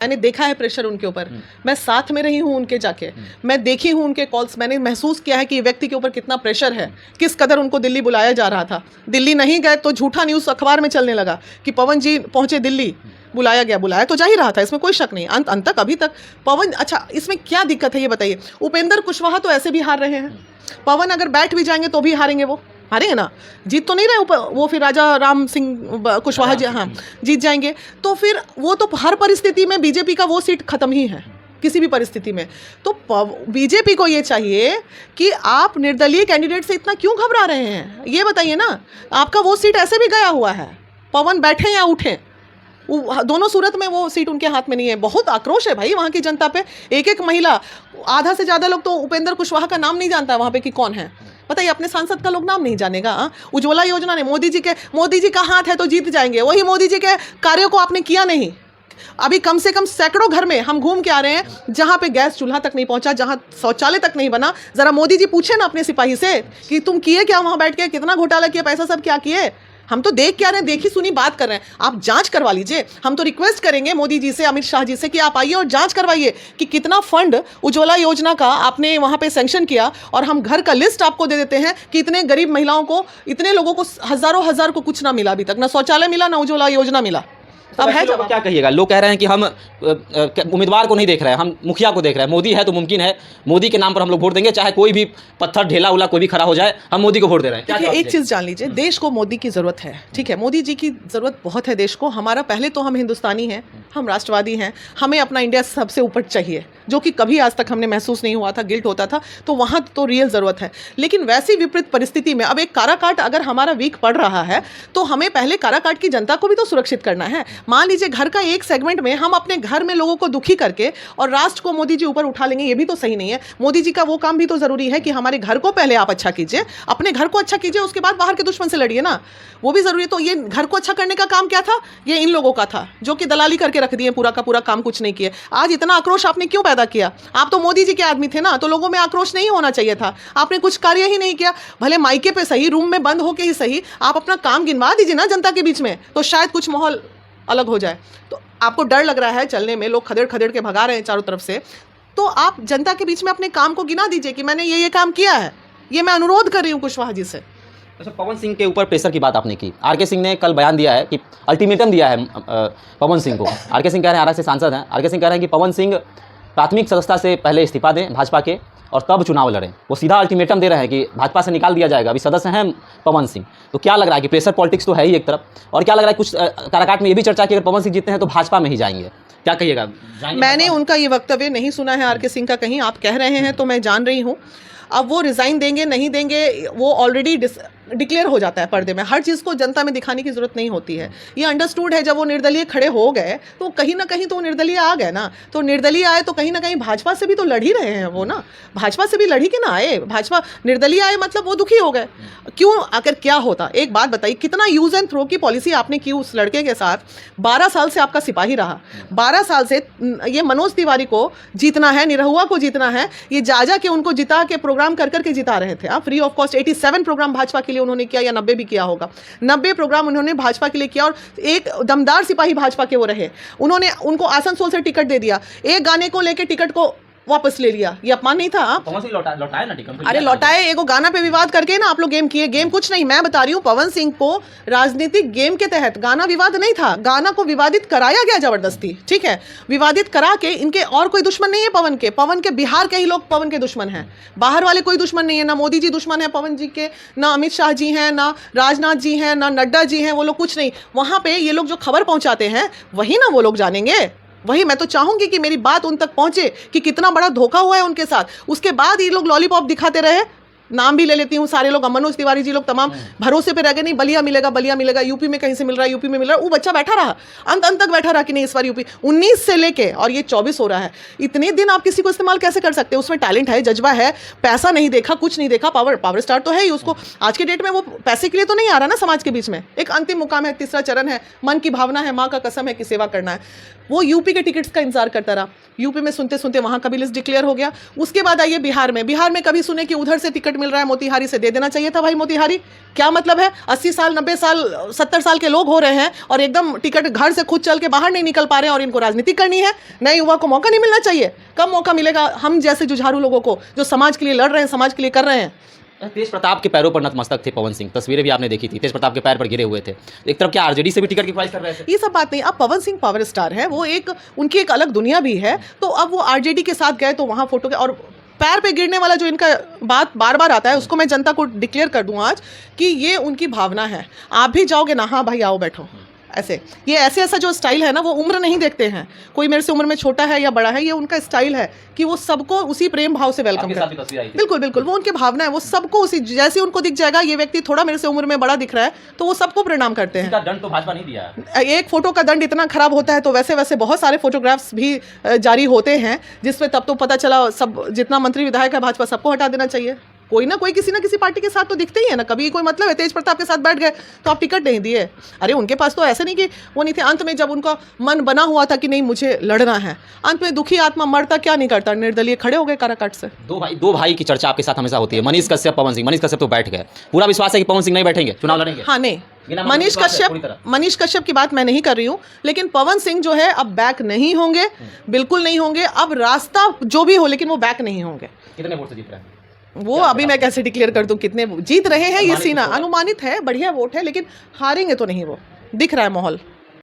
मैंने देखा है प्रेशर उनके ऊपर, मैं साथ में रही हूँ उनके जाके, मैं देखी हूँ उनके कॉल्स, मैंने महसूस किया है कि व्यक्ति के ऊपर कितना प्रेशर है, किस कदर उनको दिल्ली बुलाया जा रहा था। दिल्ली नहीं गए तो झूठा न्यूज़ अखबार में चलने लगा कि पवन जी पहुँचे दिल्ली, बुलाया तो जा ही रहा था, इसमें कोई शक नहीं। अंत तक अभी तक पवन, अच्छा इसमें क्या दिक्कत है ये बताइए। उपेंद्र कुशवाहा तो ऐसे भी हार रहे हैं, पवन अगर बैठ भी जाएंगे तो भी हारेंगे, वो हारेंगे ना, जीत तो नहीं रहे वो, फिर राजा राम सिंह कुशवाहा जी हाँ जीत जाएंगे। तो फिर वो तो हर परिस्थिति में बीजेपी का वो सीट खत्म ही है किसी भी परिस्थिति में। तो बीजेपी को ये चाहिए कि आप निर्दलीय कैंडिडेट से इतना क्यों घबरा रहे हैं, ये बताइए ना। आपका वो सीट ऐसे भी गया हुआ है, पवन बैठे या उठे, दोनों सूरत में वो सीट उनके हाथ में नहीं है। बहुत आक्रोश है भाई वहाँ की जनता पे। एक महिला, आधा से ज़्यादा लोग तो उपेंद्र कुशवाहा का नाम नहीं जानता है वहाँ पे कि कौन है, बताइए। अपने सांसद का लोग नाम नहीं जानेगा। उज्ज्वला योजना ने मोदी जी का हाथ है तो जीत जाएंगे, वही मोदी जी के कार्यों को आपने किया नहीं। अभी कम से कम सैकड़ों घर में हम घूम के आ रहे हैं जहाँ पे गैस चूल्हा तक नहीं पहुँचा, जहाँ शौचालय तक नहीं बना। ज़रा मोदी जी पूछे ना अपने सिपाही से कि तुम किए क्या वहाँ बैठ के, कितना घोटाला किया, पैसा सब क्या किए। हम तो देख के आ रहे हैं, देखी सुनी बात कर रहे हैं, आप जांच करवा लीजिए। हम तो रिक्वेस्ट करेंगे मोदी जी से, अमित शाह जी से कि आप आइए और जांच करवाइए कि कितना फंड उज्ज्वला योजना का आपने वहाँ पे सैंक्शन किया, और हम घर का लिस्ट आपको दे देते हैं कि इतने गरीब महिलाओं को, इतने लोगों को, हज़ारों हजार को कुछ ना मिला अभी तक, ना शौचालय मिला, ना उज्ज्वला योजना मिला। अब है जब क्या कहिएगा, लोग कह रहे हैं कि हम उम्मीदवार को नहीं देख रहे हैं, हम मुखिया को देख रहे हैं। मोदी है तो मुमकिन है, मोदी के नाम पर हम लोग वोट देंगे, चाहे कोई भी पत्थर ढेला उला कोई भी खड़ा हो जाए, हम मोदी को वोट दे रहे हैं। देखिए एक चीज़ जान लीजिए, देश को मोदी की ज़रूरत है, ठीक है, मोदी जी की ज़रूरत बहुत है देश को। हमारा पहले तो हम हिंदुस्तानी हैं, हम राष्ट्रवादी हैं, हमें अपना इंडिया सबसे ऊपर चाहिए, जो कि कभी आज तक हमने महसूस नहीं हुआ था, गिल्ट होता था, तो वहाँ तो रियल ज़रूरत है। लेकिन वैसी विपरीत परिस्थिति में अब एक काराकाट अगर हमारा वीक पड़ रहा है तो हमें पहले काराकाट की जनता को भी तो सुरक्षित करना है। मान लीजिए घर का एक सेगमेंट में हम अपने घर में लोगों को दुखी करके और राष्ट्र को मोदी जी ऊपर उठा लेंगे, ये भी तो सही नहीं है। मोदी जी का वो काम भी तो ज़रूरी है कि हमारे घर को पहले आप अच्छा कीजिए, अपने घर को अच्छा कीजिए, उसके बाद बाहर के दुश्मन से लड़िए ना, वो भी ज़रूरी है। तो ये घर को अच्छा करने का काम क्या था, ये इन लोगों का था जो कि दलाली करके रख दिए, पूरा का पूरा काम कुछ नहीं किया। आज इतना आक्रोश आपने क्यों पैदा किया? आप तो मोदी जी के आदमी थे ना, तो लोगों में आक्रोश नहीं होना चाहिए था। आपने कुछ कार्य ही नहीं किया, भले मायके पे सही, रूम में बंद होके ही सही, आप अपना काम गिनवा दीजिए ना जनता के बीच में, तो शायद कुछ माहौल अलग हो जाए। तो आपको डर लग रहा है चलने में, लोग खदेड़ खदेड़ के भगा रहे हैं चारों तरफ से, तो आप जनता के बीच में अपने काम को गिना दीजिए कि मैंने ये काम किया है। ये मैं अनुरोध कर रही हूँ कुशवाहा जी से। अच्छा, पवन सिंह के ऊपर प्रेशर की बात आपने की। आर.के. सिंह ने कल बयान दिया है कि अल्टीमेटम दिया है पवन सिंह को। आर.के. सिंह कह रहे हैं, आरा से सांसद हैं, आर.के. सिंह कह रहे हैं कि पवन सिंह प्राथमिक सदस्यता से पहले इस्तीफा दें भाजपा के और तब चुनाव लड़ें। वो सीधा अल्टीमेटम दे रहे हैं कि भाजपा से निकाल दिया जाएगा, अभी सदस्य हैं पवन सिंह। तो क्या लग रहा है कि प्रेशर पॉलिटिक्स तो है ही एक तरफ, और क्या लग रहा है कुछ काराकाट में ये भी चर्चा कि अगर पवन सिंह जीतते हैं तो भाजपा में ही जाएंगे, क्या कहिएगा? मैंने उनका ये वक्तव्य नहीं सुना है आर.के. सिंह का कहीं, आप कह रहे हैं तो मैं जान रही हूँ। अब वो रिज़ाइन देंगे नहीं देंगे वो ऑलरेडी डिक्लेयर हो जाता है पर्दे में, हर चीज़ को जनता में दिखाने की ज़रूरत नहीं होती है। ये अंडरस्टूड है, जब वो निर्दलीय खड़े हो गए तो कहीं ना कहीं तो वो निर्दलीय आ गए ना, तो निर्दलीय आए तो कहीं ना कहीं भाजपा से भी तो लड़ ही रहे हैं वो ना, भाजपा से भी लड़ी के ना आए, भाजपा निर्दलीय आए मतलब वो दुखी हो गए। क्यों? अगर क्या होता, एक बात बताइए, कितना यूज़ एंड थ्रो की पॉलिसी आपने की उस लड़के के साथ। 12 साल से आपका सिपाही रहा, 12 साल से ये मनोज तिवारी को जीतना है, निरहुआ को जीतना है, ये जा के उनको जिता के प्रोग्राम कर करके जिता रहे थे आप। Free of cost 87 program Bhajpa के लिए उन्होंने किया, या 90 भी किया होगा, 90 प्रोग्राम उन्होंने भाजपा के लिए किया, और एक दमदार सिपाही भाजपा के वो रहे। उन्होंने उनको आसनसोल से टिकट दे दिया, एक गाने को लेके टिकट को वापस ले लिया, ये अपमान नहीं था? लौटाए ना टिकट। अरे लौटाए, एगो गाना पे विवाद करके ना आप लोग गेम किए। गेम कुछ नहीं, मैं बता रही हूँ, पवन सिंह को राजनीतिक गेम के तहत गाना विवाद नहीं था, गाना को विवादित कराया गया जबरदस्ती, ठीक है, विवादित करा के। इनके और कोई दुश्मन नहीं है पवन के बिहार के ही लोग पवन के दुश्मन हैं, बाहर वाले कोई दुश्मन नहीं है। ना मोदी जी दुश्मन है पवन जी के, ना अमित शाह जी हैं, ना राजनाथ जी हैं, ना नड्डा जी हैं, वो लोग कुछ नहीं। वहाँ पे ये लोग जो खबर पहुँचाते हैं वही ना वो लोग जानेंगे, वही मैं तो चाहूंगी कि मेरी बात उन तक पहुंचे कि कितना बड़ा धोखा हुआ है उनके साथ। उसके बाद ये लोग लॉलीपॉप दिखाते रहे, नाम भी ले लेती हूँ सारे लोग, मनोज तिवारी जी लोग तमाम भरोसे पे रह गए, नहीं बलिया मिलेगा, यूपी में कहीं से मिल रहा है, यूपी में मिल रहा है। वो बच्चा बैठा रहा, अंत तक बैठा रहा कि नहीं इस बार यूपी 19 से लेके और ये 24 हो रहा है। इतने दिन आप किसी को इस्तेमाल कैसे कर सकते हैं? उसमें टैलेंट है, जज्बा है, पैसा नहीं देखा, कुछ नहीं देखा, पावर स्टार तो है ही। उसको आज के डेट में वो पैसे के लिए तो नहीं आ रहा ना समाज के बीच में। एक अंतिम मुकाम है, तीसरा चरण है, मन की भावना है, माँ का कसम है कि सेवा करना है। वो यूपी के टिकट्स का इंतजार करता रहा। यूपी में सुनते सुनते वहाँ का भी लिस्ट डिक्लेयर हो गया। उसके बाद आइए बिहार में कभी सुने कि उधर से टिकट मिल रहा है, मोतिहारी से दे देना चाहिए था भाई। मोतिहारी क्या मतलब है, 80 साल 90 साल 70 साल के लोग हो रहे हैं और एकदम टिकट घर से खुद चल के बाहर नहीं निकल पा रहे हैं और इनको राजनीति करनी है। नए युवा को मौका नहीं मिलना चाहिए? कम मौका मिलेगा हम जैसे जुझारू लोगों को जो समाज के लिए लड़ रहे हैं, समाज के लिए कर रहे हैं। तेज प्रताप के पैरों पर नतमस्तक थे पवन सिंह, तस्वीरें भी आपने देखी थी, तेज प्रताप के पैर पर गिरे हुए थे। एक तरफ क्या आरजेडी से भी टिकट की ख्वाहिश कर रहे थे? ये सब बात नहीं। अब पवन सिंह पावर स्टार है, वो एक उनकी एक अलग दुनिया भी है, तो अब वो आरजेडी के साथ गए तो वहाँ फोटो के और पैर पे गिरने वाला जो इनका बात बार बार आता है, उसको मैं जनता को डिक्लेयर कर दूं आज कि ये उनकी भावना है। आप भी जाओगे ना, हाँ भाई आओ बैठो, ऐसे ये ऐसा जो स्टाइल है ना, वो उम्र नहीं देखते हैं, कोई मेरे से उम्र में छोटा है या बड़ा है, ये उनका स्टाइल है कि वो सबको उसी प्रेम भाव से वेलकम करते हैं। बिल्कुल बिल्कुल, वो उनकी भावना है, वो सबको उसी जैसे उनको दिख जाएगा ये व्यक्ति थोड़ा मेरे से उम्र में बड़ा दिख रहा है तो वो सबको प्रणाम करते हैं। दंड तो भाजपा नहीं दिया है। एक फोटो का दंड इतना खराब होता है तो वैसे वैसे बहुत सारे फोटोग्राफ्स भी जारी होते हैं, जिसमें तब तो पता चला सब जितना मंत्री विधायक है भाजपा सबको हटा देना चाहिए। कोई ना कोई किसी ना किसी पार्टी के साथ तो दिखते ही है ना, कभी कोई मतलब है तेज प्रताप के साथ बैठ गए तो आप टिकट नहीं दिए। अरे उनके पास तो ऐसे नहीं कि वो नहीं थे। अंत में जब उनका मन बना हुआ था कि नहीं मुझे लड़ना है, अंत में दुखी आत्मा मरता क्या नहीं करता, निर्दलीय खड़े हो गए काराकाट से। दो भाई की चर्चा आपके साथ हमेशा होती है, मनीष कश्यप पवन सिंह। मनीष कश्यप तो बैठ गए, पूरा विश्वास है कि पवन सिंह नहीं बैठेंगे, चुनाव लड़ेंगे? हाँ नहीं, मनीष कश्यप की बात मैं नहीं कर रही हूँ, लेकिन पवन सिंह जो है अब बैक नहीं होंगे, बिल्कुल नहीं होंगे। अब रास्ता जो भी हो लेकिन वो बैक नहीं होंगे। कितने वोट से जीत रहे हैं वो अभी मैं कैसे डिक्लेयर कर दूं कितने जीत रहे हैं? ये सीना अनुमानित है, बढ़िया वोट है, लेकिन हारेंगे तो नहीं, वो दिख रहा है माहौल।